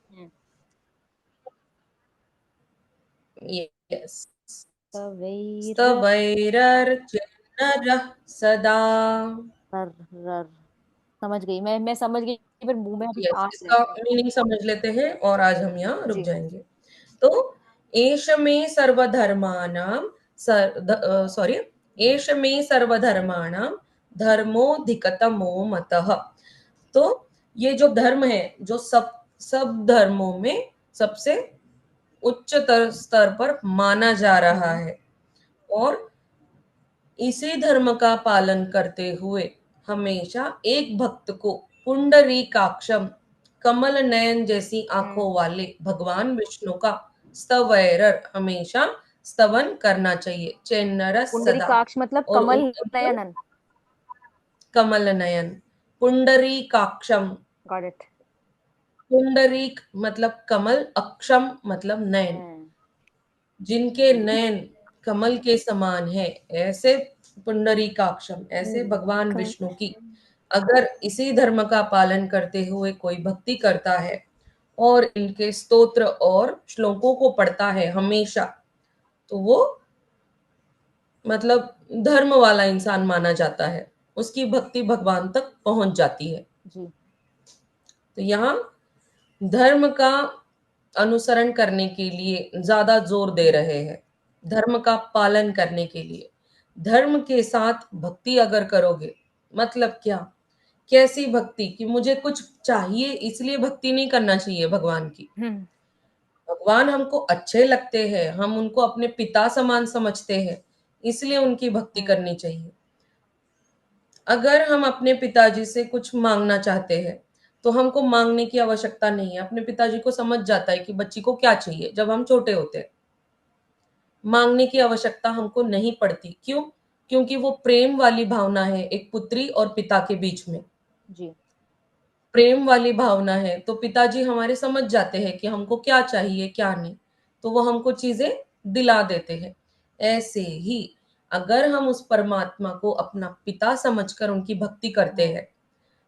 हम्म। यस। तवैर। स्तवैरर्चिन्नरः सदा। रर। रर। समझ गई मैं समझ गई, पर मुंह में अभी यस, आ रहा इसका है। मीनिंग समझ लेते हैं और आज हम यहाँ रुक जी। जाएंगे। तो एष मे सर्वधर्माणां सॉरी, एष मे सर्वधर्माणां धर्मोऽधिकतमो मतः। तो ये जो धर्म है, जो सब सब धर्मों में सबसे उच्चतर स्तर पर माना जा रहा हम्म। है, और इसी धर्म का पालन करते हुए हमेशा एक भक्त को पुंडरीकाक्षम, कमल नयन जैसी हम्म। आंखों वाले भगवान विष्णु का स्तवैरर हमेशा स्तवन करना चाहिए, चेन्नरस सदा। पुंडरीकाक्ष मतलब और कमल उनके ऊपर नयनन। कमल नयन, पुंडरीकाक्षम। Got it. पुंडरीक मतलब कमल, अक्षम मतलब नयन, हम्म। जिनके नयन कमल के समान है, ऐसे पुंडरीकाक्षम, ऐसे भगवान विष्णु नीलकंठ। की अगर इसी धर्म का पालन करते हुए कोई भक्ति करता है और इनके स्तोत्र और श्लोकों को पढ़ता है हमेशा, तो वो मतलब धर्म वाला इंसान माना जाता है, उसकी भक्ति भगवान तक पहुंच जाती है। जी। तो यहाँ धर्म का अनुसरण करने के लिए ज्यादा जोर दे हम्म। रहे हैं, धर्म का पालन करने के लिए। धर्म के साथ भक्ति अगर करोगे, मतलब क्या, कैसी भक्ति कि मुझे कुछ चाहिए इसलिए भक्ति नहीं करना चाहिए भगवान की। हम्म। भगवान हमको अच्छे लगते हैं, हम उनको अपने पिता समान समझते हैं, इसलिए उनकी भक्ति हम्म। करनी चाहिए। अगर हम अपने पिताजी से कुछ मांगना चाहते हैं, तो हमको मांगने की आवश्यकता नहीं है, अपने पिताजी को समझ जाता है कि बच्ची को क्या चाहिए जब हम छोटे होते हैं। मांगने की आवश्यकता हमको नहीं पड़ती, क्यों? क्योंकि वो प्रेम वाली भावना है एक पुत्री और पिता के बीच में। जी। प्रेम वाली भावना है तो पिताजी हमारे समझ जाते हैं कि हमको क्या चाहिए क्या नहीं, तो वो हमको चीजें दिला देते हैं। ऐसे ही अगर हम उस परमात्मा को अपना पिता समझकर उनकी भक्ति करते हैं,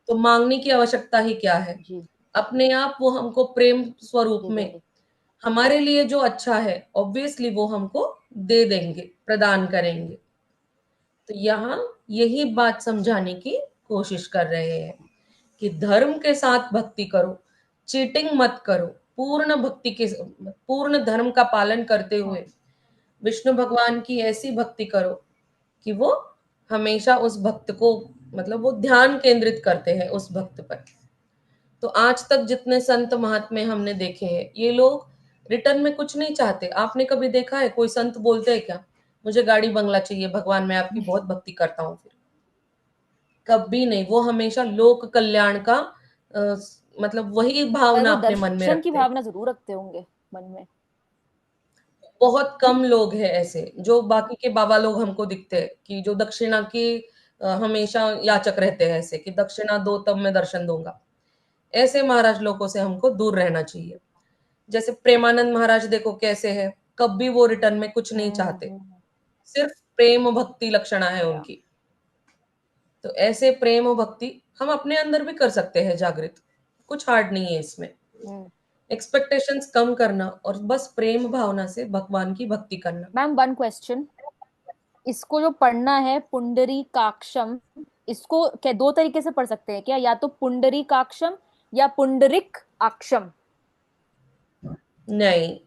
तो मांगने की आवश्यकता ही क्या है? जी अपने आप वो हमको प्रेम स्वरूप जी में जी हमारे लिए जो अच्छा है ऑब्वियसली वो हमको दे देंगे, प्रदान करेंगे। तो यहाँ यही बात समझाने की कोशिश कर रहे हैं कि धर्म के साथ भक्ति करो, चीटिंग मत करो, पूर्ण भक्ति के पूर्ण धर्म का पालन करते हुए विष्णु भगवान की ऐसी भक्ति करो कि वो हमेशा उस भक्त को मतलब वो ध्यान केंद्रित करते हैं उस भक्त पर। तो आज तक जितने संत महात्मे हमने देखे हैं, ये लोग रिटर्न में कुछ नहीं चाहते। आपने कभी देखा है कोई संत बोलते हैं क्या, मुझे गाड़ी बंगला चाहिए भगवान, मैं आपकी बहुत भक्ति करता हूँ? फिर कभी नहीं। वो हमेशा लोक कल्याण का मतलब वही पर भावना वो अपने मन में दर्शन की रखते हैं। भावना जरूर रखते होंगे मन में। बहुत हम्म कम लोग हैं ऐसे जो बाकी के बाबा लोग हमको दिखते हैं कि जो दक्षिणा की हमेशा याचक रहते हैं, ऐसे कि दक्षिणा दो तब मैं दर्शन दूंगा। ऐसे महाराज लोगों से हमको दूर रहना चाहिए। जैसे प्रेमानंद महाराज देखो कैसे है, कभी वो रिटर्न में कुछ नहीं चाहते, हम्म। सिर्फ प्रेम भक्ति लक्षणा है या उनकी। तो ऐसे प्रेम भक्ति हम अपने अंदर भी कर सकते हैं जागृत, कुछ हार्ड नहीं है इसमें। हम्म। एक्सपेक्टेशंस कम करना और बस प्रेम भावना से भगवान की भक्ति करना। मैम वन क्वेश्चन, इसको जो पढ़ना है पुंडरी काक्षम, इसको क्या दो तरीके से पढ़ सकते हैं क्या? या तो पुंडरी काक्षम या पुंडरिक आक्षम, नहीं,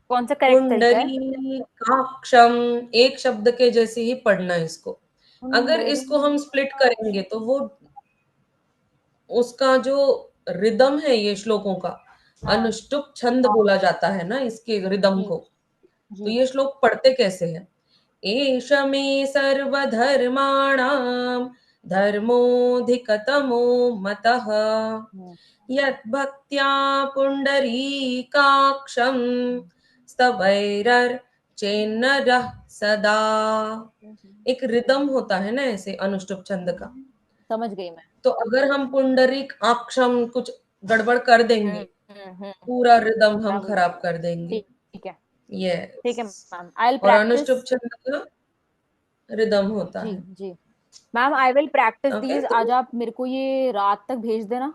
कौन सा करेक्ट तरीका है? पुंडरी काक्षम एक शब्द के जैसे ही पढ़ना है इसको। अगर पुंडरी। इसको हम स्प्लिट करेंगे तो वो उसका जो रिदम है ये श्लोकों का, हाँ अनुष्टुप छंद बोला जाता है ना इसके रिदम जी को। तो जी। ये श्लोक पढ़ते कैसे हैं? एष मे सर्वधर्माणां धर्मोऽधिकतमो मतः हम्म यद्भक्त्या पुण्डरीकाक्षं स्तवैरर्चेन्नरः सदा। एक रिदम होता है ना ऐसे अनुष्टुप छंद का। समझ गई मैं। तो अगर हम पुंडरीक आक्षम कुछ गड़बड़ कर देंगे, हम्म। पूरा रिदम हम समझ गई। खराब कर देंगे। ठीक ठीक है। ठीक है यस। मैम, आई विल और प्रैक्टिस। अनुष्टुप छंद का रिदम होता जी है। जी। Ma'am I will practice okay these. आज तो आप मेरे को ये रात तक भेज देना।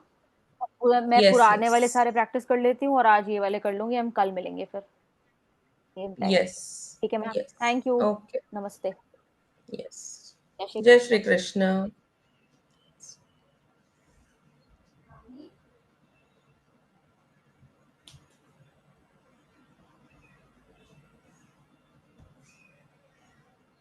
मैं यस पुराने यस वाले सारे प्रैक्टिस कर लेती हूँ और आज ये वाले कर लूंगी। हम कल मिलेंगे फिर सेम टाइम। यस ठीक है ma'am. Yes. Thank you. Okay. नमस्ते। यस। जय श्री जय श्री कृष्ण। कृष्ण।